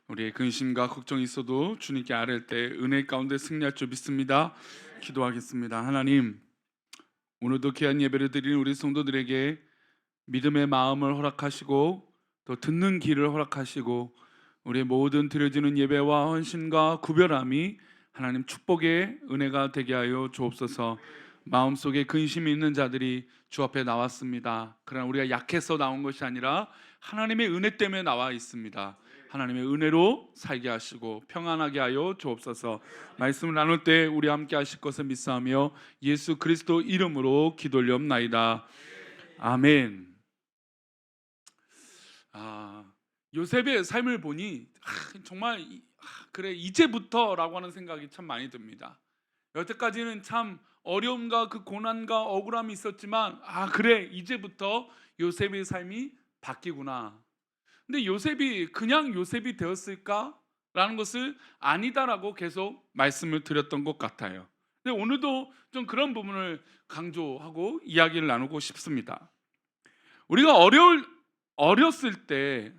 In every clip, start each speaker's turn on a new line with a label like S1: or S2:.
S1: 우리의 근심과 걱정이 있어도 주님께 아뢰 때 은혜 가운데 승리할 줄 믿습니다. 기도하겠습니다. 하나님, 오늘도 귀한 예배를 드리는 우리 성도들에게 믿음의 마음을 허락하시고 또 듣는 귀를 허락하시고 우리의 모든 드려지는 예배와 헌신과 구별함이 하나님 축복의 은혜가 되게 하여 주옵소서. 마음속에 근심이 있는 자들이 주 앞에 나왔습니다. 그러나 우리가 약해서 나온 것이 아니라 하나님의 은혜 때문에 나와 있습니다. 하나님의 은혜로 살게 하시고 평안하게 하여 주옵소서. 말씀을 나눌 때 우리 함께 하실 것을 믿사오며 예수 그리스도 이름으로 기도올리옵나이다. 아멘. 요셉의 삶을 보니 정말 그래 이제부터라고 하는 생각이 참 많이 듭니다. 여태까지는 참 어려움과 그 고난과 억울함이 있었지만 그래 이제부터 요셉의 삶이 바뀌구나. 근데 요셉이 그냥 요셉이 되었을까라는 것을 아니다라고 계속 말씀을 드렸던 것 같아요. 근데 오늘도 좀 그런 부분을 강조하고 이야기를 나누고 싶습니다. 우리가 어렸을 때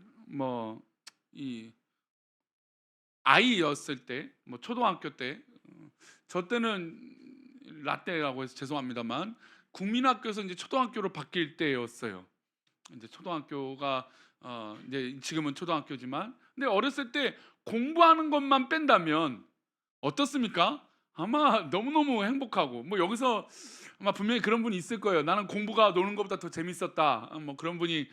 S1: 이 아이였을 때 초등학교 때 저 때는 라떼라고 해서 죄송합니다만 국민학교에서 이제 초등학교로 바뀔 때였어요. 이제 초등학교가 이제 지금은 초등학교지만 근데 어렸을 때 공부하는 것만 뺀다면 어떻습니까? 아마 너무너무 행복하고 여기서 아마 분명히 그런 분이 있을 거예요. 나는 공부가 노는 것보다 더 재밌었다. 그런 분이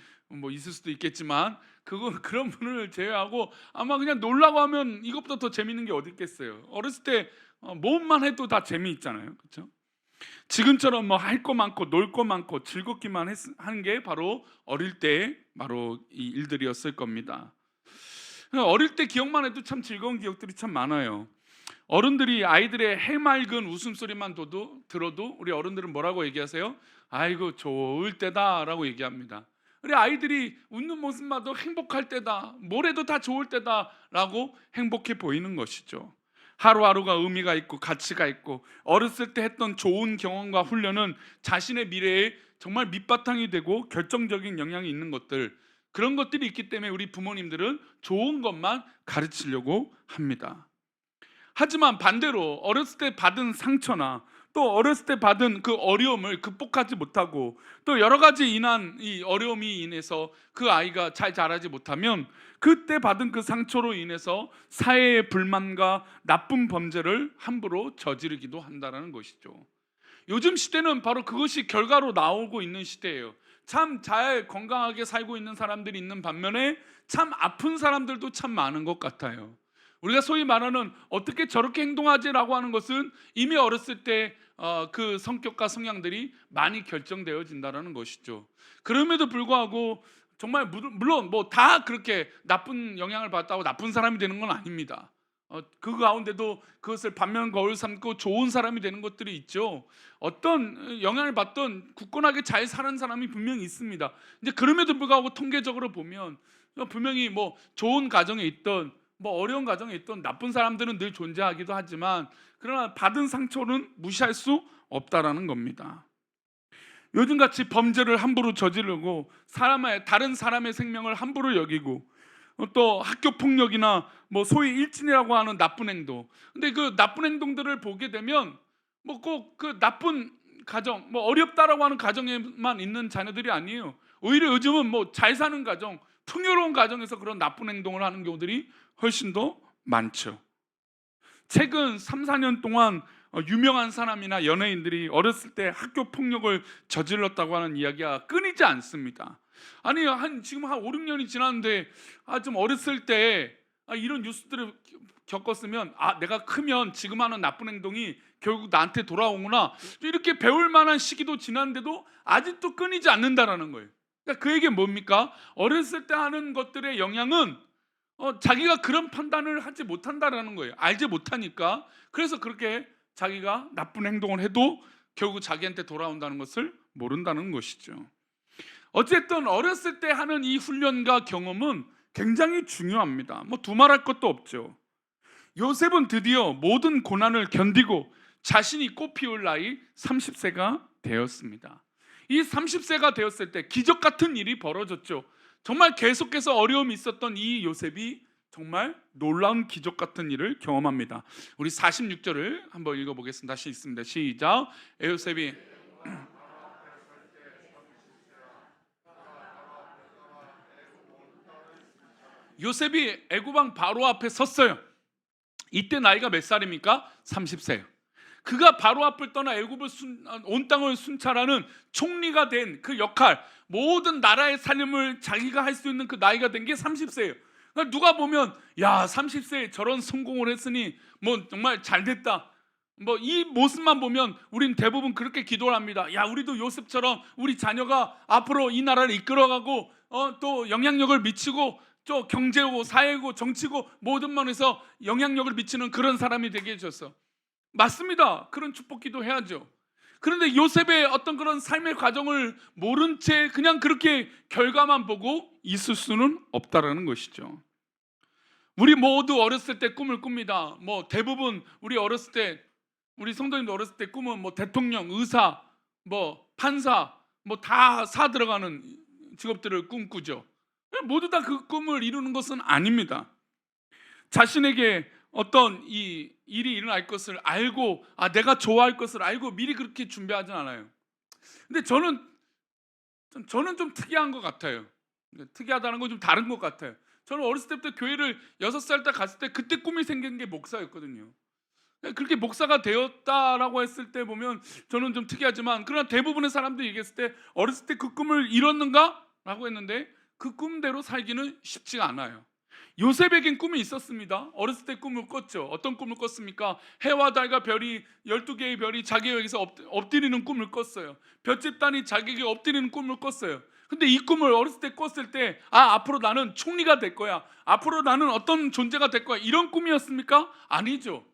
S1: 있을 수도 있겠지만 그런 분을 제외하고 아마 그냥 놀라고 하면 이것보다 더 재밌는 게 어디 있겠어요. 어렸을 때 뭐만 해도 다 재미있잖아요. 그렇죠? 지금처럼 할 거 많고 놀 거 많고 즐겁기만 하는 게 바로 어릴 때 바로 이 일들이었을 겁니다. 어릴 때 기억만 해도 참 즐거운 기억들이 참 많아요. 어른들이 아이들의 해맑은 웃음소리만 들어도 우리 어른들은 뭐라고 얘기하세요? 아이고 좋을 때다라고 얘기합니다. 우리 아이들이 웃는 모습만 봐도 행복할 때다, 뭘 해도 다 좋을 때다라고 행복해 보이는 것이죠. 하루하루가 의미가 있고 가치가 있고 어렸을 때 했던 좋은 경험과 훈련은 자신의 미래에 정말 밑바탕이 되고 결정적인 영향이 있는 것들, 그런 것들이 있기 때문에 우리 부모님들은 좋은 것만 가르치려고 합니다. 하지만 반대로 어렸을 때 받은 상처나 또 어렸을 때 받은 그 어려움을 극복하지 못하고 또 여러 가지 이 어려움이 인해서 그 아이가 잘 자라지 못하면 그때 받은 그 상처로 인해서 사회의 불만과 나쁜 범죄를 함부로 저지르기도 한다는 것이죠. 요즘 시대는 바로 그것이 결과로 나오고 있는 시대예요. 참 잘 건강하게 살고 있는 사람들이 있는 반면에 참 아픈 사람들도 참 많은 것 같아요. 우리가 소위 말하는 어떻게 저렇게 행동하지라고 하는 것은 이미 어렸을 때 그 성격과 성향들이 많이 결정되어진다는 것이죠. 그럼에도 불구하고 정말 물론 다 그렇게 나쁜 영향을 받았다고 나쁜 사람이 되는 건 아닙니다. 그 가운데도 그것을 반면 거울 삼고 좋은 사람이 되는 것들이 있죠. 어떤 영향을 받던 굳건하게 잘 사는 사람이 분명히 있습니다. 이제 그럼에도 불구하고 통계적으로 보면 분명히 좋은 가정에 있던 어려운 가정에 있던 나쁜 사람들은 늘 존재하기도 하지만 그러나 받은 상처는 무시할 수 없다라는 겁니다. 요즘같이 범죄를 함부로 저지르고 다른 사람의 생명을 함부로 여기고 또 학교 폭력이나 소위 일진이라고 하는 나쁜 행동, 근데 그 나쁜 행동들을 보게 되면 꼭 그 나쁜 가정 어렵다라고 하는 가정에만 있는 자녀들이 아니에요. 오히려 요즘은 잘 사는 가정, 풍요로운 가정에서 그런 나쁜 행동을 하는 경우들이 훨씬 더 많죠. 최근 3, 4년 동안 유명한 사람이나 연예인들이 어렸을 때 학교 폭력을 저질렀다고 하는 이야기가 끊이지 않습니다. 아니 지금 한 5, 6년이 지났는데 좀 어렸을 때 이런 뉴스들을 겪었으면 내가 크면 지금 하는 나쁜 행동이 결국 나한테 돌아오구나, 이렇게 배울 만한 시기도 지났는데도 아직도 끊이지 않는다라는 거예요. 그러니까 그 얘기는 뭡니까? 어렸을 때 하는 것들의 영향은 자기가 그런 판단을 하지 못한다라는 거예요. 알지 못하니까. 그래서 그렇게 자기가 나쁜 행동을 해도 결국 자기한테 돌아온다는 것을 모른다는 것이죠. 어쨌든 어렸을 때 하는 이 훈련과 경험은 굉장히 중요합니다. 두말할 것도 없죠. 요셉은 드디어 모든 고난을 견디고 자신이 꽃피울 나이 30세가 되었습니다. 이 30세가 되었을 때 기적 같은 일이 벌어졌죠. 정말 계속해서 어려움이 있었던 이 요셉이 정말 놀라운 기적 같은 일을 경험합니다. 우리 46절을 한번 읽어보겠습니다. 다시 읽습니다. 시작. 요셉이 애굽 왕 바로 앞에 섰어요. 이때 나이가 몇 살입니까? 30세예요. 그가 바로 앞을 떠나 애굽을 온 땅을 순찰하는 총리가 된 그 역할, 모든 나라의 살림을 자기가 할 수 있는 그 나이가 된 게 30세예요. 그러니까 누가 보면 야 30세에 저런 성공을 했으니 뭐 정말 잘됐다, 뭐 이 모습만 보면 우린 대부분 그렇게 기도를 합니다. 야 우리도 요셉처럼 우리 자녀가 앞으로 이 나라를 이끌어가고 또 영향력을 미치고 또 경제고 사회고 정치고 모든 면에서 영향력을 미치는 그런 사람이 되게 해줬어. 맞습니다. 그런 축복 기도해야죠. 그런데 요셉의 어떤 그런 삶의 과정을 모른 채 그냥 그렇게 결과만 보고 있을 수는 없다라는 것이죠. 우리 모두 어렸을 때 꿈을 꿉니다. 뭐 대부분 우리 어렸을 때, 우리 성도님도 어렸을 때 꿈은 뭐 대통령, 의사, 뭐 판사, 뭐 다 사 들어가는 직업들을 꿈꾸죠. 모두 다 그 꿈을 이루는 것은 아닙니다. 자신에게 어떤 이 일이 일어날 것을 알고, 내가 좋아할 것을 알고 미리 그렇게 준비하진 않아요. 근데 저는 좀 특이한 것 같아요. 특이하다는 건 좀 다른 것 같아요. 저는 어렸을 때부터 교회를 6살 때 갔을 때 그때 꿈이 생긴 게 목사였거든요. 그렇게 목사가 되었다라고 했을 때 보면 저는 좀 특이하지만, 그러나 대부분의 사람들이 얘기했을 때 어렸을 때 그 꿈을 이뤘는가? 라고 했는데 그 꿈대로 살기는 쉽지가 않아요. 요셉에겐 꿈이 있었습니다. 어렸을 때 꿈을 꿨죠. 어떤 꿈을 꿨습니까? 해와 달과 별이 12개의 별이 자기에게서 엎드리는 꿈을 꿨어요. 볏집단이 자기에게 엎드리는 꿈을 꿨어요. 근데 이 꿈을 어렸을 때 꿨을 때 앞으로 나는 총리가 될 거야, 앞으로 나는 어떤 존재가 될 거야, 이런 꿈이었습니까? 아니죠.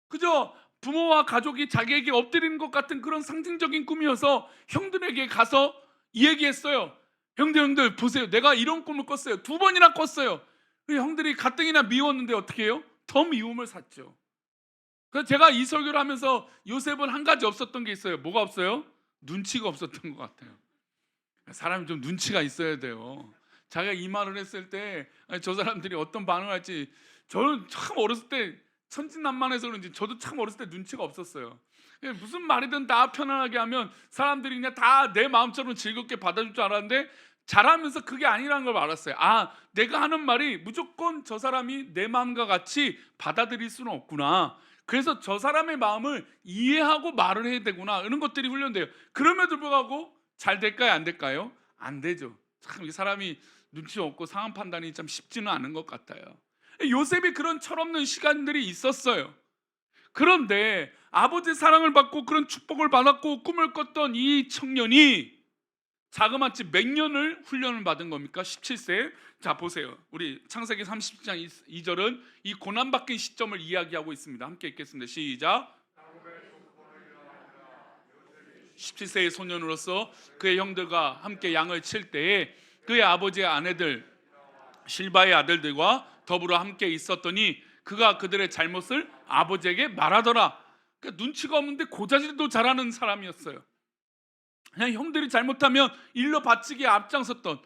S1: 그저 부모와 가족이 자기에게 엎드리는 것 같은 그런 상징적인 꿈이어서 형들에게 가서 이 얘기했어요. 형들 보세요, 내가 이런 꿈을 꿨어요. 2번이나 꿨어요. 형들이 가뜩이나 미웠는데 어떻게 해요? 더 미움을 샀죠. 그래서 제가 이 설교를 하면서 요셉은 한 가지 없었던 게 있어요. 뭐가 없어요? 눈치가 없었던 것 같아요. 사람이 좀 눈치가 있어야 돼요. 자기가 이 말을 했을 때 저 사람들이 어떤 반응을 할지. 저는 참 어렸을 때 천진난만해서 그런지 저도 참 어렸을 때 눈치가 없었어요. 무슨 말이든 다 편안하게 하면 사람들이 그냥 다 내 마음처럼 즐겁게 받아줄 줄 알았는데, 잘하면서 그게 아니라는 걸 알았어요. 내가 하는 말이 무조건 저 사람이 내 마음과 같이 받아들일 수는 없구나. 그래서 저 사람의 마음을 이해하고 말을 해야 되구나. 이런 것들이 훈련돼요. 그럼에도 불구하고 잘 될까요? 안 될까요? 안 되죠. 참 이 사람이 눈치 없고 상황 판단이 참 쉽지는 않은 것 같아요. 요셉이 그런 철없는 시간들이 있었어요. 그런데 아버지의 사랑을 받고 그런 축복을 받았고 꿈을 꿨던 이 청년이 자그마치 몇 년을 훈련을 받은 겁니까? 17세. 자 보세요. 우리 창세기 30장 2절은 이 고난받긴 시점을 이야기하고 있습니다. 함께 읽겠습니다. 시작. 17세의 소년으로서 그의 형들과 함께 양을 칠 때에 그의 아버지의 아내들 실바의 아들들과 더불어 함께 있었더니 그가 그들의 잘못을 아버지에게 말하더라. 그러니까 눈치가 없는데 고자질도 잘하는 사람이었어요. 그냥 형들이 잘못하면 일러 바치기에 앞장섰던,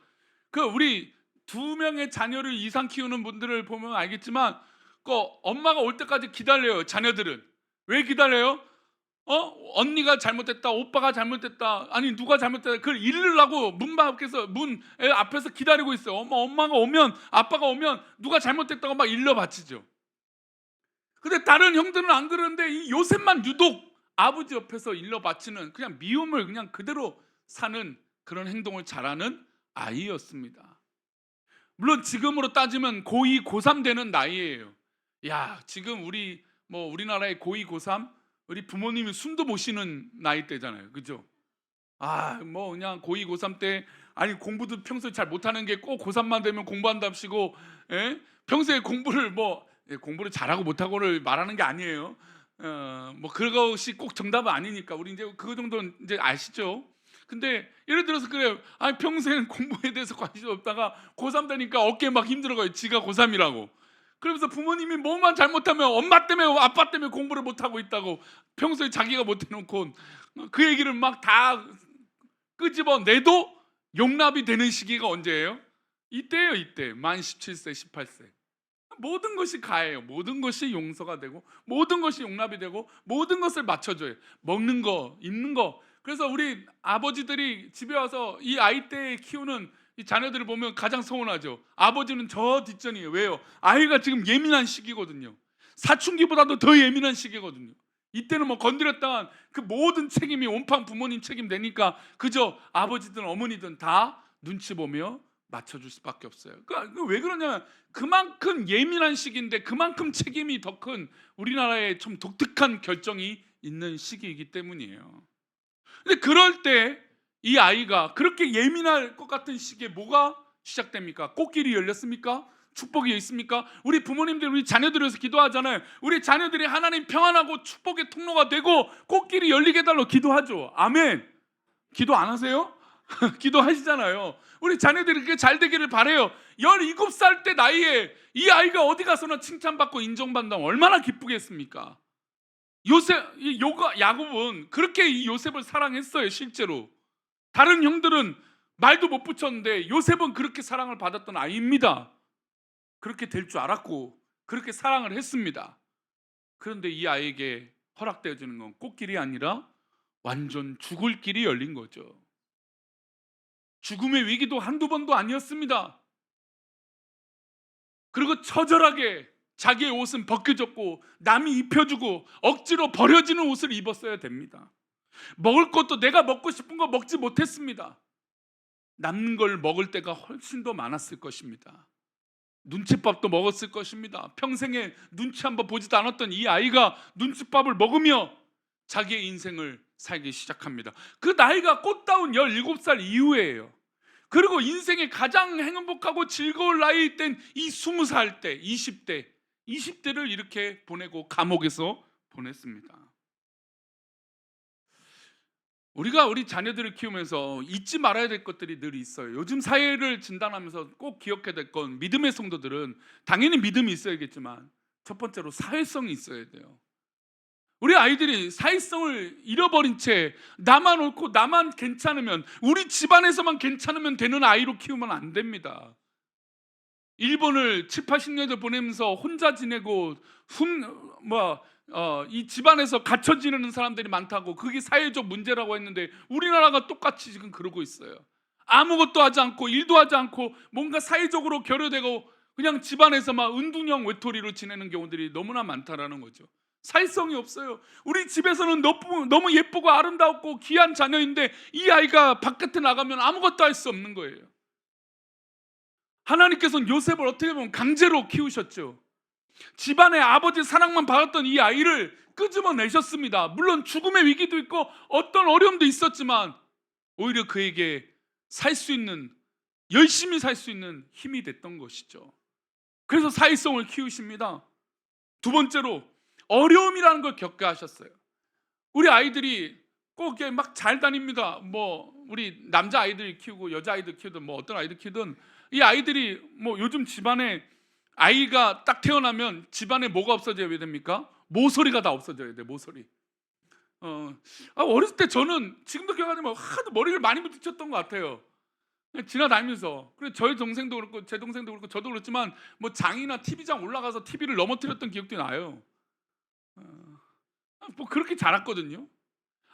S1: 우리 2명의 자녀를 이상 키우는 분들을 보면 알겠지만 엄마가 올 때까지 기다려요. 자녀들은 왜 기다려요? 언니가 잘못했다, 오빠가 잘못했다, 아니 누가 잘못했다, 그걸 잃으려고 문 앞에서 기다리고 있어요. 엄마가 오면, 아빠가 오면 누가 잘못했다고 막 일러 바치죠. 근데 다른 형들은 안 그러는데 이 요셉만 유독 아버지 옆에서 일러 바치는, 그냥 미움을 그냥 그대로 사는 그런 행동을 잘하는 아이였습니다. 물론 지금으로 따지면 고2, 고3 되는 나이예요. 지금 우리나라의 고2, 고3, 우리 부모님이 숨도 못 쉬는 나이 때잖아요. 그죠? 그냥 고2, 고3 때 공부도 평소에 잘 못하는 게 꼭 고3만 되면 공부한답시고, 평소에 공부를 잘하고 못하고를 말하는 게 아니에요. 그것이 꼭 정답은 아니니까 우리 이제 그 정도는 이제 아시죠? 근데 예를 들어서 그래요. 평생 공부에 대해서 관심이 없다가 고3 되니까 어깨에 막 힘들어가요. 지가 고3이라고. 그러면서 부모님이 뭐만 잘못하면 엄마 때문에 아빠 때문에 공부를 못하고 있다고 평소에 자기가 못해놓고 그 얘기를 막 다 끄집어 내도 용납이 되는 시기가 언제예요? 이때예요, 이때. 만 17세, 18세. 모든 것이 가해요. 모든 것이 용서가 되고 모든 것이 용납이 되고 모든 것을 맞춰줘요. 먹는 거, 입는 거. 그래서 우리 아버지들이 집에 와서 이 아이 때 키우는 이 자녀들을 보면 가장 서운하죠. 아버지는 저 뒷전이에요. 왜요? 아이가 지금 예민한 시기거든요. 사춘기보다도 더 예민한 시기거든요. 이때는 뭐 건드렸다간 그 모든 책임이 온팡 부모님 책임 되니까 그저 아버지든 어머니든 다 눈치 보며 맞춰줄 수밖에 없어요. 그러니까 왜 그러냐면 그만큼 예민한 시기인데 그만큼 책임이 더 큰 우리나라의 좀 독특한 결정이 있는 시기이기 때문이에요. 근데 그럴 때 이 아이가 그렇게 예민할 것 같은 시기에 뭐가 시작됩니까? 꽃길이 열렸습니까? 축복이 있습니까? 우리 부모님들 우리 자녀들을 위해서 기도하잖아요. 우리 자녀들이 하나님 평안하고 축복의 통로가 되고 꽃길이 열리게 해달라고 기도하죠. 아멘. 기도 안 하세요? 기도하시잖아요. 우리 자녀들이 그렇게 잘 되기를 바래요. 17살 때 나이에 이 아이가 어디 가서나 칭찬받고 인정받는다면 얼마나 기쁘겠습니까? 야곱은 그렇게 이 요셉을 사랑했어요. 실제로 다른 형들은 말도 못 붙였는데 요셉은 그렇게 사랑을 받았던 아이입니다. 그렇게 될 줄 알았고 그렇게 사랑을 했습니다. 그런데 이 아이에게 허락되어지는 건 꽃길이 아니라 완전 죽을 길이 열린 거죠. 죽음의 위기도 한두 번도 아니었습니다. 그리고 처절하게 자기의 옷은 벗겨졌고 남이 입혀주고 억지로 버려지는 옷을 입었어야 됩니다. 먹을 것도 내가 먹고 싶은 거 먹지 못했습니다. 남는 걸 먹을 때가 훨씬 더 많았을 것입니다. 눈칫밥도 먹었을 것입니다. 평생에 눈치 한번 보지도 않았던 이 아이가 눈칫밥을 먹으며 자기의 인생을 살기 시작합니다. 그 나이가 꽃다운 17살 이후에요. 그리고 인생의 가장 행복하고 즐거울 나이일 땐 이 20살 때, 20대를 이렇게 보내고 감옥에서 보냈습니다. 우리가 우리 자녀들을 키우면서 잊지 말아야 될 것들이 늘 있어요. 요즘 사회를 진단하면서 꼭 기억해야 될 건 믿음의 성도들은 당연히 믿음이 있어야겠지만 첫 번째로 사회성이 있어야 돼요. 우리 아이들이 사회성을 잃어버린 채 나만 옳고 나만 괜찮으면 우리 집안에서만 괜찮으면 되는 아이로 키우면 안 됩니다. 일본을 7, 80년대 보내면서 혼자 지내고 이 집안에서 갇혀 지내는 사람들이 많다고 그게 사회적 문제라고 했는데 우리나라가 똑같이 지금 그러고 있어요. 아무것도 하지 않고 일도 하지 않고 뭔가 사회적으로 결여되고 그냥 집안에서 막 은둔형 외톨이로 지내는 경우들이 너무나 많다라는 거죠. 사회성이 없어요. 우리 집에서는 너무 예쁘고 아름답고 귀한 자녀인데 이 아이가 바깥에 나가면 아무것도 할 수 없는 거예요. 하나님께서는 요셉을 어떻게 보면 강제로 키우셨죠. 집안의 아버지 사랑만 받았던 이 아이를 끄집어내셨습니다. 물론 죽음의 위기도 있고 어떤 어려움도 있었지만 오히려 그에게 살 수 있는, 열심히 살 수 있는 힘이 됐던 것이죠. 그래서 사회성을 키우십니다. 두 번째로 어려움이라는 걸 겪게 하셨어요. 우리 아이들이 꼭 이렇게 막 잘 다닙니다. 뭐 우리 남자 아이들 키우고 여자 아이들 키우든 뭐 어떤 아이들 키우든 이 아이들이 뭐 요즘 집안에 아이가 딱 태어나면 집안에 뭐가 없어져야 됩니까? 모서리가 다 없어져야 돼. 모서리. 어렸을 때 저는 지금도 기억하지만 하도 머리를 많이 부딪혔던 것 같아요. 그냥 지나다니면서. 그래 저희 동생도 그렇고 제 동생도 그렇고 저도 그렇지만 뭐 장이나 TV장 올라가서 TV를 넘어뜨렸던 기억도 나요. 뭐 그렇게 자랐거든요.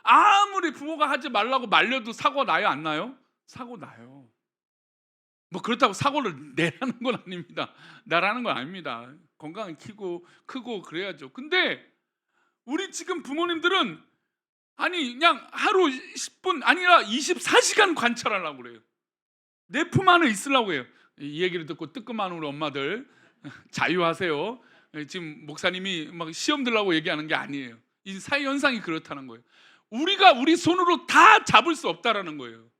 S1: 아무리 부모가 하지 말라고 말려도 사고 나요, 안 나요? 사고 나요. 뭐 그렇다고 사고를 내라는 건 아닙니다. 나라는 건 아닙니다. 건강히 크고 그래야죠. 근데 우리 지금 부모님들은 아니 그냥 하루 10분 아니라 24시간 관찰하려고 그래요. 내 품 안에 있으려고 해요. 이 얘기를 듣고 뜨끔한 우리 엄마들 자유하세요. 지금 목사님이 막 시험 들라고 얘기하는 게 아니에요. 이 사회 현상이 그렇다는 거예요. 우리가 우리 손으로 다 잡을 수 없다라는 거예요.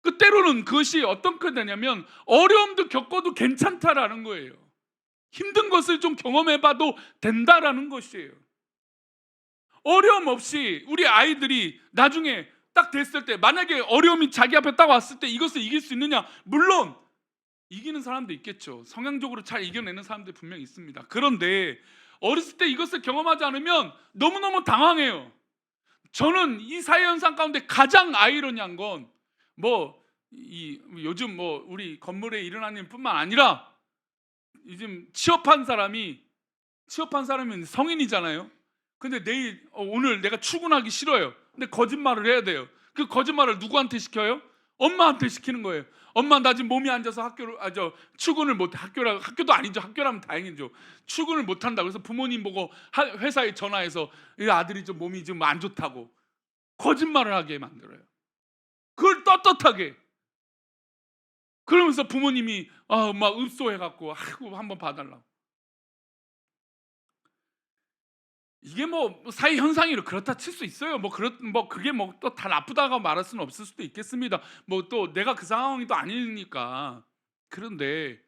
S1: 그 때로는 그것이 어떤 게 되냐면 어려움도 겪어도 괜찮다라는 거예요. 힘든 것을 좀 경험해봐도 된다라는 것이에요. 어려움 없이 우리 아이들이 나중에 딱 됐을 때 만약에 어려움이 자기 앞에 딱 왔을 때 이것을 이길 수 있느냐? 물론 이기는 사람도 있겠죠. 성향적으로 잘 이겨내는 사람들 분명히 있습니다. 그런데 어렸을 때 이것을 경험하지 않으면 너무너무 당황해요. 저는 이 사회 현상 가운데 가장 아이러니한 건 뭐 요즘 뭐 우리 건물에 일어나는 일뿐만 아니라 요즘 취업한 사람은 성인이잖아요. 근데 오늘 내가 출근하기 싫어요. 근데 거짓말을 해야 돼요. 그 거짓말을 누구한테 시켜요? 엄마한테 시키는 거예요. 엄마, 나 지금 몸이 안 좋아서 출근을 못해. 학교도 아니죠. 학교라면 다행이죠. 출근을 못 한다. 그래서 부모님 보고 회사에 전화해서 이 아들이 좀 몸이 좀 안 좋다고 거짓말을 하게 만들어요. 그걸 떳떳하게. 그러면서 부모님이 막 읍소해갖고 한번 봐달라고. 이게 뭐 사회 현상이로 그렇다 칠 수 있어요. 그게 뭐 또 다 나쁘다고 말할 수는 없을 수도 있겠습니다. 뭐 또 내가 그 상황이 또 아니니까. 그런데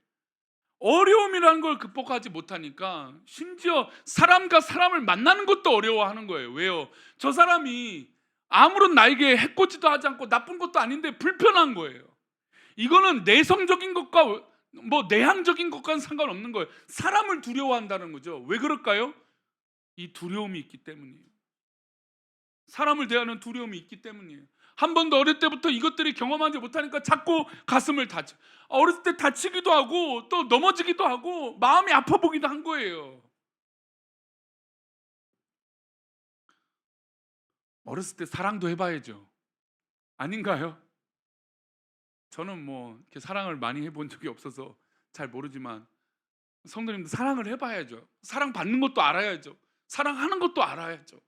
S1: 어려움이라는 걸 극복하지 못하니까 심지어 사람과 사람을 만나는 것도 어려워하는 거예요. 왜요? 저 사람이 아무런 나에게 해코지도 하지 않고 나쁜 것도 아닌데 불편한 거예요. 이거는 내성적인 것과 뭐 내향적인 것과는 상관없는 거예요. 사람을 두려워한다는 거죠. 왜 그럴까요? 이 두려움이 있기 때문이에요. 사람을 대하는 두려움이 있기 때문이에요. 한 번도 어릴 때부터 이것들이 경험하지 못하니까 자꾸 가슴을 다쳐. 어렸을 때 다치기도 하고 또 넘어지기도 하고 마음이 아파 보기도 한 거예요. 어렸을 때 사랑도 해봐야죠. 아닌가요? 저는 뭐 이렇게 사랑을 많이 해본 적이 없어서 잘 모르지만 성도님도 사랑을 해봐야죠. 사랑 받는 것도 알아야죠. 사랑하는 것도 알아야죠.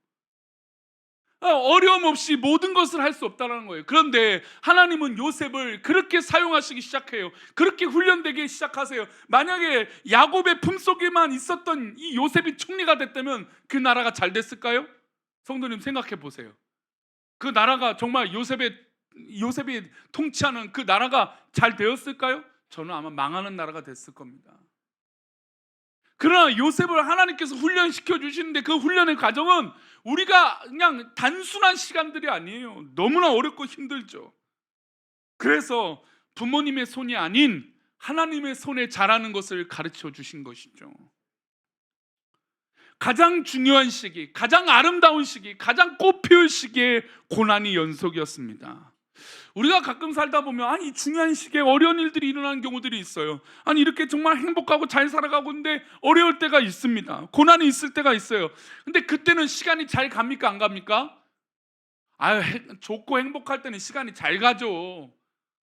S1: 어려움 없이 모든 것을 할 수 없다는 거예요. 그런데 하나님은 요셉을 그렇게 사용하시기 시작해요. 그렇게 훈련되게 시작하세요. 만약에 야곱의 품속에만 있었던 이 요셉이 총리가 됐다면 그 나라가 잘 됐을까요? 성도님 생각해 보세요. 그 나라가 정말 요셉이 통치하는 그 나라가 잘 되었을까요? 저는 아마 망하는 나라가 됐을 겁니다. 그러나 요셉을 하나님께서 훈련시켜 주시는데 그 훈련의 과정은 우리가 그냥 단순한 시간들이 아니에요. 너무나 어렵고 힘들죠. 그래서 부모님의 손이 아닌 하나님의 손에 자라는 것을 가르쳐 주신 것이죠. 가장 중요한 시기, 가장 아름다운 시기, 가장 꽃피울 시기의 고난이 연속이었습니다. 우리가 가끔 살다 보면 이 중요한 시기에 어려운 일들이 일어나는 경우들이 있어요. 이렇게 정말 행복하고 잘 살아가고 있는데 어려울 때가 있습니다. 고난이 있을 때가 있어요. 근데 그때는 시간이 잘 갑니까 안 갑니까? 좋고 행복할 때는 시간이 잘 가죠.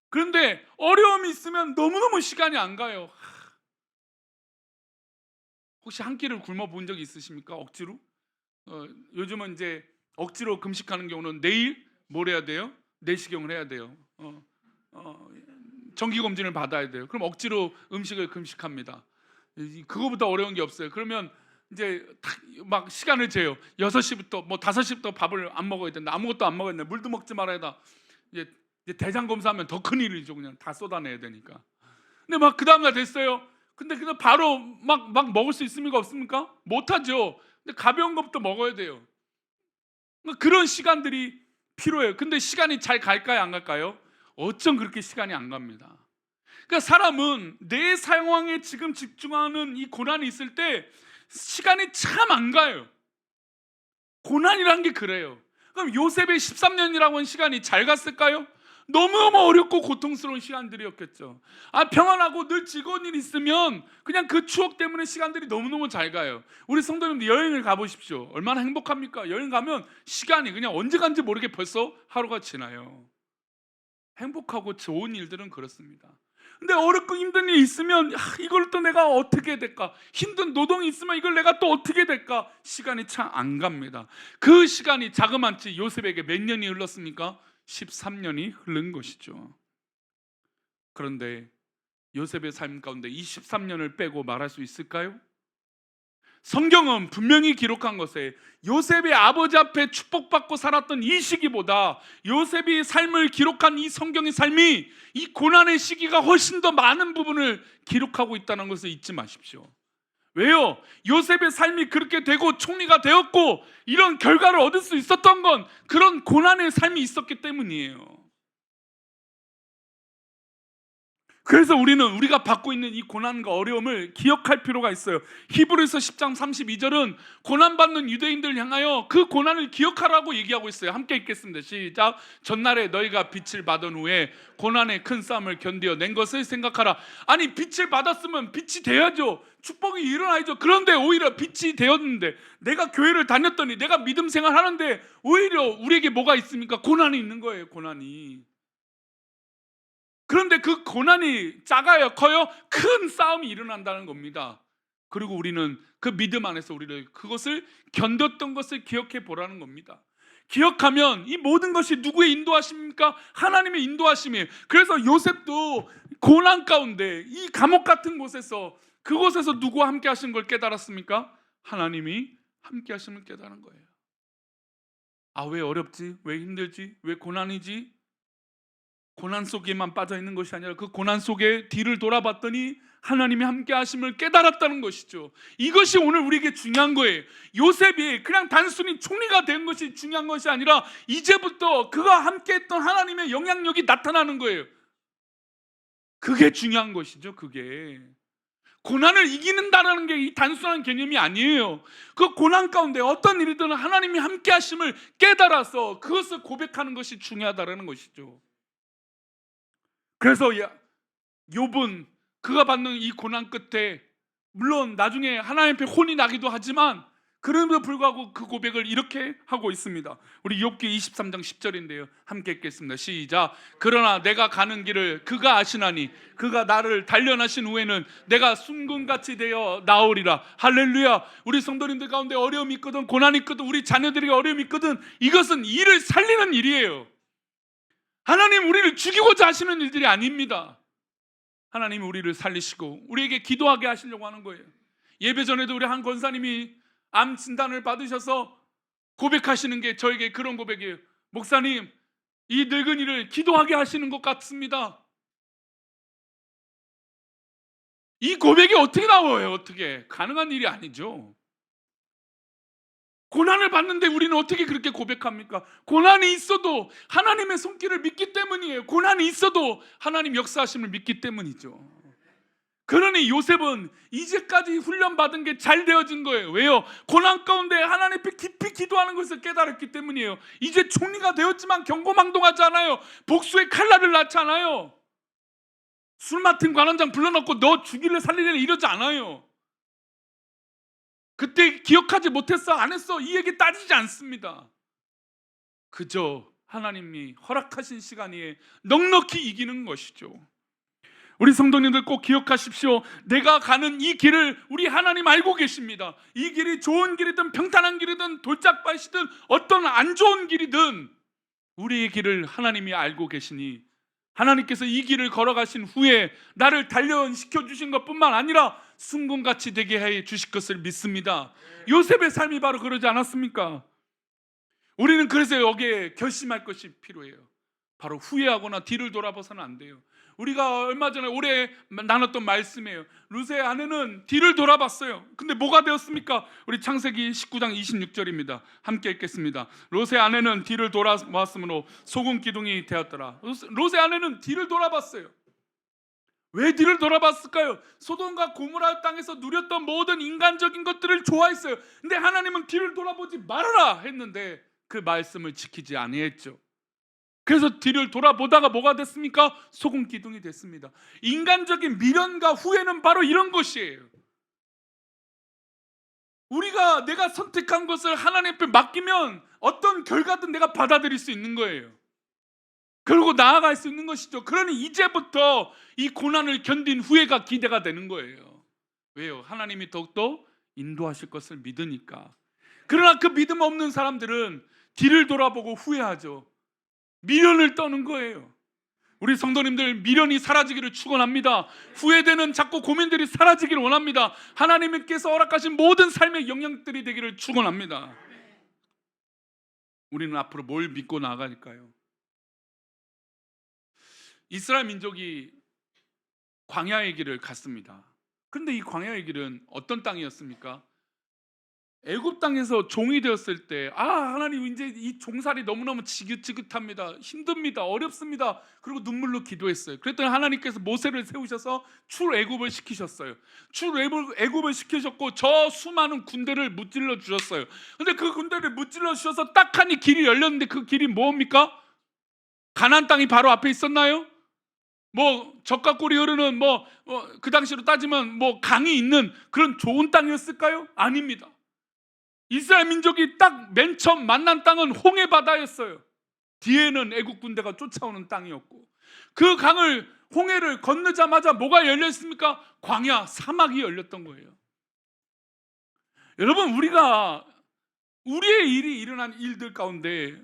S1: 그런데 어려움이 있으면 너무너무 시간이 안 가요. 혹시 한 끼를 굶어 본 적이 있으십니까? 억지로? 요즘은 이제 억지로 금식하는 경우는 내일 뭘 해야 돼요? 내시경을 해야 돼요. 정기검진을 받아야 돼요. 그럼 억지로 음식을 금식합니다. 그거보다 어려운 게 없어요. 그러면 이제 막 시간을 재요. 6시부터 뭐 5시부터 밥을 안 먹어야 된다. 아무것도 안 먹어야 된다. 물도 먹지 말아야 된다. 이제 대장 검사하면 더 큰일이죠. 그냥 다 쏟아내야 되니까. 근데 막 그 다음날 됐어요. 근데 그냥 바로 막 먹을 수 있습니까? 없습니까? 못하죠. 근데 가벼운 것부터 먹어야 돼요. 그런 시간들이 필요해요. 근데 시간이 잘 갈까요? 안 갈까요? 어쩜 그렇게 시간이 안 갑니다. 그러니까 사람은 내 상황에 지금 집중하는 이 고난이 있을 때 시간이 참 안 가요. 고난이란 게 그래요. 그럼 요셉의 13년이라고 하는 시간이 잘 갔을까요? 너무너무 어렵고 고통스러운 시간들이었겠죠. 평안하고 늘 즐거운 일이 있으면 그냥 그 추억 때문에 시간들이 너무너무 잘 가요. 우리 성도님들 여행을 가보십시오. 얼마나 행복합니까? 여행 가면 시간이 그냥 언제 간지 모르게 벌써 하루가 지나요. 행복하고 좋은 일들은 그렇습니다. 근데 어렵고 힘든 일이 있으면 이걸 또 내가 어떻게 될까? 힘든 노동이 있으면 이걸 내가 또 어떻게 될까? 시간이 참 안 갑니다. 그 시간이 자그마치 요셉에게 몇 년이 흘렀습니까? 13년이 흐른 것이죠. 그런데 요셉의 삶 가운데 이 13년을 빼고 말할 수 있을까요? 성경은 분명히 기록한 것에 요셉의 아버지 앞에 축복받고 살았던 이 시기보다 요셉이 삶을 기록한 이 성경의 삶이 이 고난의 시기가 훨씬 더 많은 부분을 기록하고 있다는 것을 잊지 마십시오. 왜요? 요셉의 삶이 그렇게 되고 총리가 되었고 이런 결과를 얻을 수 있었던 건 그런 고난의 삶이 있었기 때문이에요. 그래서 우리가 받고 있는 이 고난과 어려움을 기억할 필요가 있어요. 히브리서 10장 32절은 고난받는 유대인들을 향하여 그 고난을 기억하라고 얘기하고 있어요. 함께 읽겠습니다. 시작. 전날에 너희가 빛을 받은 후에 고난의 큰 싸움을 견디어 낸 것을 생각하라. 아니, 빛을 받았으면 빛이 돼야죠. 축복이 일어나야죠. 그런데 오히려 빛이 되었는데, 내가 교회를 다녔더니, 내가 믿음 생활하는데 오히려 우리에게 뭐가 있습니까? 고난이 있는 거예요. 고난이. 그런데 그 고난이 작아요, 커요? 큰 싸움이 일어난다는 겁니다. 그리고 우리는 그 믿음 안에서 우리를 그것을 견뎠던 것을 기억해 보라는 겁니다. 기억하면 이 모든 것이 누구의 인도하심입니까? 하나님의 인도하심이에요. 그래서 요셉도 고난 가운데 이 감옥 같은 곳에서, 그곳에서 누구와 함께 하신 걸 깨달았습니까? 하나님이 함께 하심을 깨달은 거예요. 아, 왜 어렵지? 왜 힘들지? 왜 고난이지? 고난 속에만 빠져 있는 것이 아니라 그 고난 속에 뒤를 돌아봤더니 하나님이 함께 하심을 깨달았다는 것이죠. 이것이 오늘 우리에게 중요한 거예요. 요셉이 그냥 단순히 총리가 된 것이 중요한 것이 아니라 이제부터 그가 함께 했던 하나님의 영향력이 나타나는 거예요. 그게 중요한 것이죠. 그게 고난을 이기는다라는 게 이 단순한 개념이 아니에요. 그 고난 가운데 어떤 일이든 하나님이 함께 하심을 깨달아서 그것을 고백하는 것이 중요하다는 것이죠. 그래서 욥은 그가 받는 이 고난 끝에 물론 나중에 하나님 앞에 혼이 나기도 하지만 그럼에도 불구하고 그 고백을 이렇게 하고 있습니다. 우리 욥기 23장 10절인데요. 함께 읽겠습니다. 시작. 그러나 내가 가는 길을 그가 아시나니 그가 나를 단련하신 후에는 내가 순금같이 되어 나오리라. 할렐루야. 우리 성도님들 가운데 어려움이 있거든, 고난이 있거든, 우리 자녀들에게 어려움이 있거든, 이것은 이를 살리는 일이에요. 하나님 우리를 죽이고자 하시는 일들이 아닙니다. 하나님이 우리를 살리시고 우리에게 기도하게 하시려고 하는 거예요. 예배 전에도 우리 한 권사님이 암 진단을 받으셔서 고백하시는 게 저에게 그런 고백이에요. 목사님, 이 늙은이를 기도하게 하시는 것 같습니다. 이 고백이 어떻게 나와요? 어떻게? 가능한 일이 아니죠. 고난을 받는데 우리는 어떻게 그렇게 고백합니까? 고난이 있어도 하나님의 손길을 믿기 때문이에요. 고난이 있어도 하나님 역사하심을 믿기 때문이죠. 그러니 요셉은 이제까지 훈련받은 게 잘 되어진 거예요. 왜요? 고난 가운데 하나님 앞에 깊이 기도하는 것을 깨달았기 때문이에요. 이제 총리가 되었지만 경고망동하지 않아요. 복수의 칼날을 낳지 않아요. 술 맡은 관원장 불러놓고 너 죽일래 살릴래 이러지 않아요. 그때 기억하지 못했어, 안 했어, 이 얘기 따지지 않습니다. 그저 하나님이 허락하신 시간에 넉넉히 이기는 것이죠. 우리 성도님들 꼭 기억하십시오. 내가 가는 이 길을 우리 하나님 알고 계십니다. 이 길이 좋은 길이든 평탄한 길이든 돌짝밭이든 어떤 안 좋은 길이든 우리의 길을 하나님이 알고 계시니 하나님께서 이 길을 걸어가신 후에 나를 단련시켜 주신 것뿐만 아니라 순금같이 되게 해 주실 것을 믿습니다. 요셉의 삶이 바로 그러지 않았습니까? 우리는 그래서 여기에 결심할 것이 필요해요. 바로 후회하거나 뒤를 돌아봐서는 안 돼요. 우리가 얼마 전에 올해 나눴던 말씀이에요. 룻의 아내는 뒤를 돌아봤어요. 근데 뭐가 되었습니까? 우리 창세기 19장 26절입니다. 함께 읽겠습니다. 롯의 아내는 뒤를 돌아봤으므로 소금 기둥이 되었더라. 롯의 아내는 뒤를 돌아봤어요. 왜 뒤를 돌아봤을까요? 소돔과 고모라 땅에서 누렸던 모든 인간적인 것들을 좋아했어요. 근데 하나님은 뒤를 돌아보지 말아라 했는데 그 말씀을 지키지 아니했죠. 그래서 뒤를 돌아보다가 뭐가 됐습니까? 소금 기둥이 됐습니다. 인간적인 미련과 후회는 바로 이런 것이에요. 내가 선택한 것을 하나님 앞에 맡기면 어떤 결과든 내가 받아들일 수 있는 거예요. 그리고 나아갈 수 있는 것이죠. 그러니 이제부터 이 고난을 견딘 후회가 기대가 되는 거예요. 왜요? 하나님이 더욱더 인도하실 것을 믿으니까. 그러나 그 믿음 없는 사람들은 뒤를 돌아보고 후회하죠. 미련을 떠는 거예요. 우리 성도님들 미련이 사라지기를 축원합니다. 후회되는 자꾸 고민들이 사라지기를 원합니다. 하나님께서 허락하신 모든 삶의 영향들이 되기를 축원합니다. 우리는 앞으로 뭘 믿고 나아갈까요? 이스라엘 민족이 광야의 길을 갔습니다. 근데 이 광야의 길은 어떤 땅이었습니까? 애굽 땅에서 종이 되었을 때, 하나님 이제 이 종살이 너무너무 지긋지긋합니다. 힘듭니다. 어렵습니다. 그리고 눈물로 기도했어요. 그랬더니 하나님께서 모세를 세우셔서 출애굽을 시키셨어요. 출애굽을 시키셨고 저 수많은 군대를 무찔러 주셨어요. 근데 그 군대를 무찔러 주셔서 딱 하니 길이 열렸는데 그 길이 뭡니까? 가나안 땅이 바로 앞에 있었나요? 젖과 꿀이 흐르는 그 당시로 따지면 강이 있는 그런 좋은 땅이었을까요? 아닙니다. 이스라엘 민족이 딱 맨 처음 만난 땅은 홍해 바다였어요. 뒤에는 애국 군대가 쫓아오는 땅이었고, 그 홍해를 건너자마자 뭐가 열려 있습니까? 광야, 사막이 열렸던 거예요. 여러분, 우리의 일이 일어난 일들 가운데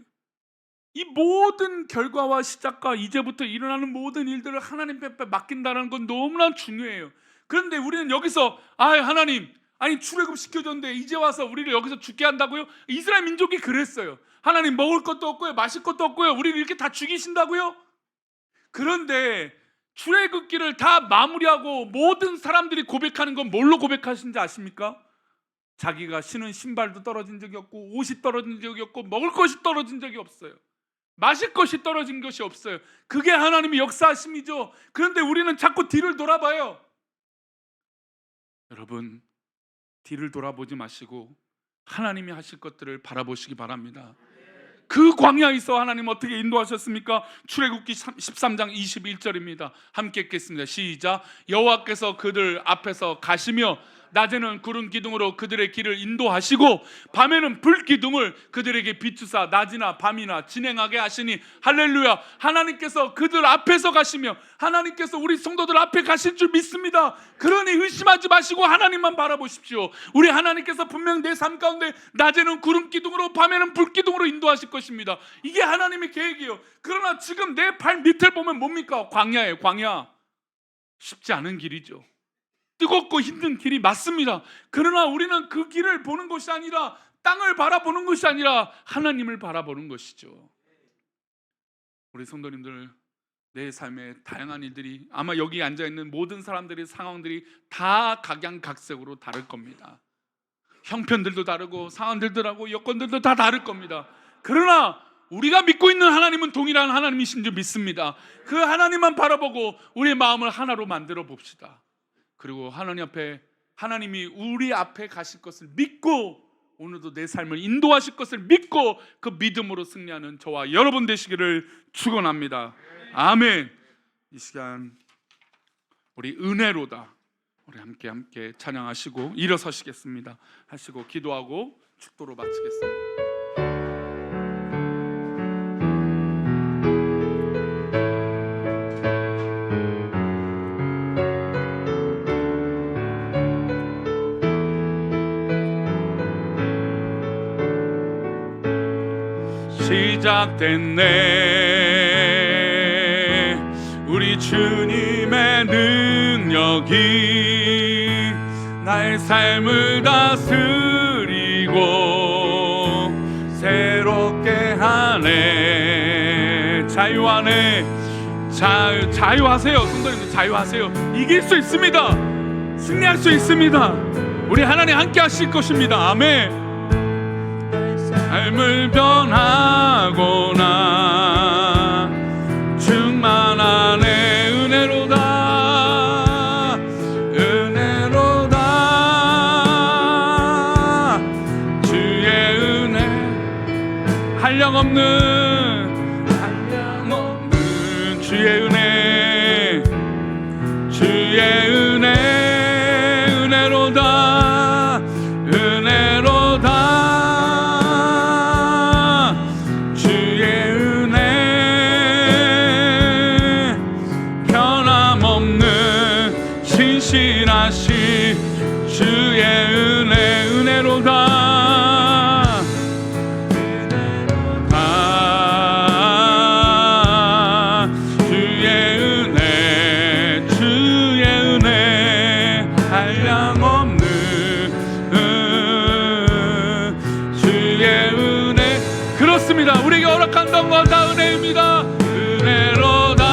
S1: 이 모든 결과와 시작과 이제부터 일어나는 모든 일들을 하나님 앞에 맡긴다는 건 너무나 중요해요. 그런데 우리는 여기서 하나님, 출애굽 시켜줬는데 이제 와서 우리를 여기서 죽게 한다고요? 이스라엘 민족이 그랬어요. 하나님, 먹을 것도 없고요, 마실 것도 없고요, 우리를 이렇게 다 죽이신다고요? 그런데 출애굽기를 다 마무리하고 모든 사람들이 고백하는 건 뭘로 고백하신지 아십니까? 자기가 신은 신발도 떨어진 적이 없고, 옷이 떨어진 적이 없고, 먹을 것이 떨어진 적이 없어요. 마실 것이 떨어진 것이 없어요. 그게 하나님의 역사하심이죠. 그런데 우리는 자꾸 뒤를 돌아봐요. 여러분, 뒤를 돌아보지 마시고 하나님이 하실 것들을 바라보시기 바랍니다. 그 광야에서 하나님 어떻게 인도하셨습니까? 출애굽기 13장 21절입니다. 함께 읽겠습니다. 시작. 여호와께서 그들 앞에서 가시며 낮에는 구름 기둥으로 그들의 길을 인도하시고 밤에는 불 기둥을 그들에게 비추사 낮이나 밤이나 진행하게 하시니, 할렐루야. 하나님께서 그들 앞에서 가시며 하나님께서 우리 성도들 앞에 가실 줄 믿습니다. 그러니 의심하지 마시고 하나님만 바라보십시오. 우리 하나님께서 분명 내 삶 가운데 낮에는 구름 기둥으로 밤에는 불 기둥으로 인도하실 것입니다. 이게 하나님의 계획이에요. 그러나 지금 내 발 밑을 보면 뭡니까? 광야예요. 광야. 쉽지 않은 길이죠. 뜨겁고 힘든 길이 맞습니다. 그러나 우리는 그 길을 보는 것이 아니라, 땅을 바라보는 것이 아니라 하나님을 바라보는 것이죠. 우리 성도님들, 내 삶의 다양한 일들이, 아마 여기 앉아있는 모든 사람들의 상황들이 다 각양각색으로 다를 겁니다. 형편들도 다르고 상황들도 다르고 여건들도 다 다를 겁니다. 그러나 우리가 믿고 있는 하나님은 동일한 하나님이신 줄 믿습니다. 그 하나님만 바라보고 우리의 마음을 하나로 만들어 봅시다. 그리고 하나님이 우리 앞에 가실 것을 믿고 오늘도 내 삶을 인도하실 것을 믿고 그 믿음으로 승리하는 저와 여러분 되시기를 축원합니다. 아멘. 이 시간 우리 은혜로다, 우리 함께 찬양하시고 일어서시겠습니다. 하시고 기도하고 축도로 마치겠습니다. 시작됐네. 우리 주님의 능력이 나의 삶을 다스리고 새롭게 하네. 자유하네. 자유하세요. 성도님들, 자유하세요. 이길 수 있습니다. 승리할 수 있습니다. 우리 하나님 함께 하실 것입니다. 아멘. 삶을 변하거나 충만하네. 은혜로다, 은혜로다. 주의 은혜 한량없는 주의 은혜, 주의 은혜, 은혜로다, 은혜로다. 신실하신 주의 은혜, 은혜로다. 주의 은혜, 주의 은혜 한량없는 주의 은혜. 그렇습니다. 우리에게 허락한 건 다 은혜입니다. 은혜로다.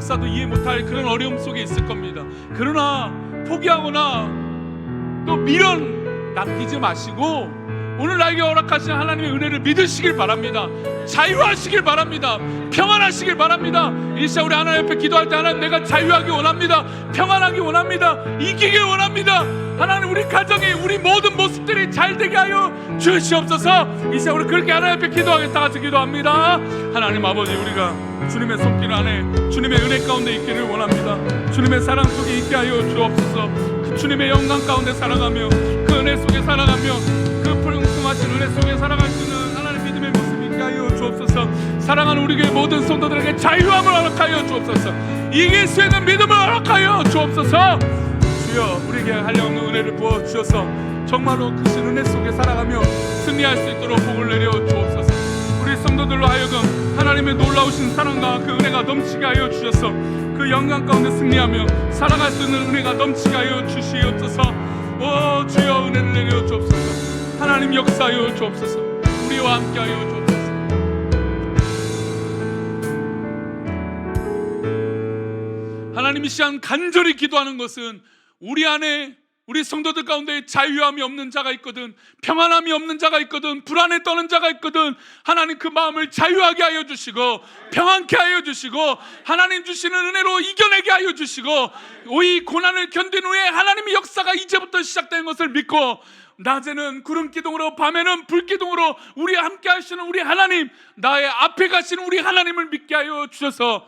S1: 역사도 이해 못할 그런 어려움 속에 있을 겁니다. 그러나 포기하거나 또 미련 남기지 마시고 오늘 나에게 허락하신 하나님의 은혜를 믿으시길 바랍니다. 자유하시길 바랍니다. 평안하시길 바랍니다. 이 시간 우리 하나님 앞에 기도할 때 하나님, 내가 자유하기 원합니다. 평안하기 원합니다. 이기길 원합니다. 하나님, 우리 가정이, 우리 모든 모습들이 잘 되게 하여 주시옵소서. 이 시간 우리 그렇게 하나님 앞에 기도하겠다 같이 기도합니다. 하나님 아버지, 우리가 주님의 손길 안에 주님의 은혜 가운데 있기를 원합니다. 주님의 사랑 속에 있게 하여 주옵소서. 그 주님의 영광 가운데 살아가며 그 은혜 속에 살아가며 그 풍성하신 은혜 속에 살아갈 수 있는 하나님 믿음의 모습 있게 하여 주옵소서. 사랑하는 우리 교회 모든 성도들에게 자유함을 허락하여 주옵소서. 이길 수 있는 믿음을 허락하여 주옵소서. 주여, 우리에게 한량없는 은혜를 부어주셔서 정말로 크신 은혜 속에 살아가며 승리할 수 있도록 복을 내려 주옵소서. 우리 성도들로 하여금 하나님의 놀라우신 사랑과 그 은혜가 넘치게 하여 주셔서 그 영광 가운데 승리하며 살아갈 수 있는 은혜가 넘치게 하여 주시옵소서. 오 주여, 은혜를 내려 주옵소서. 하나님 역사하여 주옵소서. 우리와 함께 하여 주옵소서. 하나님, 이 시간 간절히 기도하는 것은 우리 안에, 우리 성도들 가운데 자유함이 없는 자가 있거든, 평안함이 없는 자가 있거든, 불안에 떠는 자가 있거든, 하나님 그 마음을 자유하게 하여 주시고 평안케 하여 주시고 하나님 주시는 은혜로 이겨내게 하여 주시고 이 고난을 견딘 후에 하나님의 역사가 이제부터 시작된 것을 믿고 낮에는 구름 기둥으로 밤에는 불 기둥으로 우리 함께 하시는 우리 하나님, 나의 앞에 가시는 우리 하나님을 믿게 하여 주셔서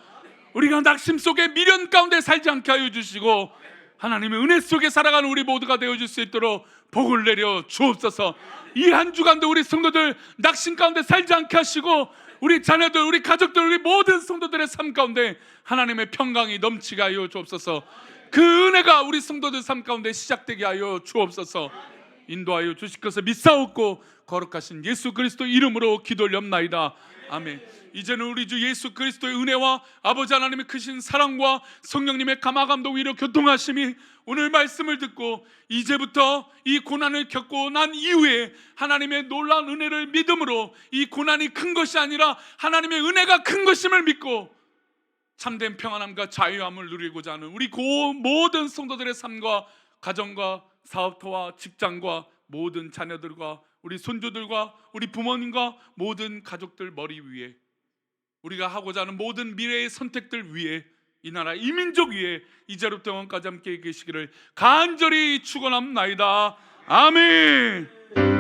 S1: 우리가 낙심 속에 미련 가운데 살지 않게 하여 주시고 하나님의 은혜 속에 살아가는 우리 모두가 되어줄 수 있도록 복을 내려 주옵소서. 이 한 주간도 우리 성도들 낙심 가운데 살지 않게 하시고 우리 자녀들, 우리 가족들, 우리 모든 성도들의 삶 가운데 하나님의 평강이 넘치게 하여 주옵소서. 그 은혜가 우리 성도들 삶 가운데 시작되게 하여 주옵소서. 인도하여 주실 것을 믿사옵고 거룩하신 예수 그리스도 이름으로 기도 올렵나이다. 아멘. 이제는 우리 주 예수 그리스도의 은혜와 아버지 하나님의 크신 사랑과 성령님의 감화감동 위로 교통하심이 오늘 말씀을 듣고 이제부터 이 고난을 겪고 난 이후에 하나님의 놀라운 은혜를 믿음으로 이 고난이 큰 것이 아니라 하나님의 은혜가 큰 것임을 믿고 참된 평안함과 자유함을 누리고자 하는 우리 모든 성도들의 삶과 가정과 사업터와 직장과 모든 자녀들과 우리 손주들과 우리 부모님과 모든 가족들 머리 위에 우리가 하고자 하는 모든 미래의 선택들 위에 이 나라 이 민족 위에 이제로부터 영원까지 함께 계시기를 간절히 축원합나이다. 아멘.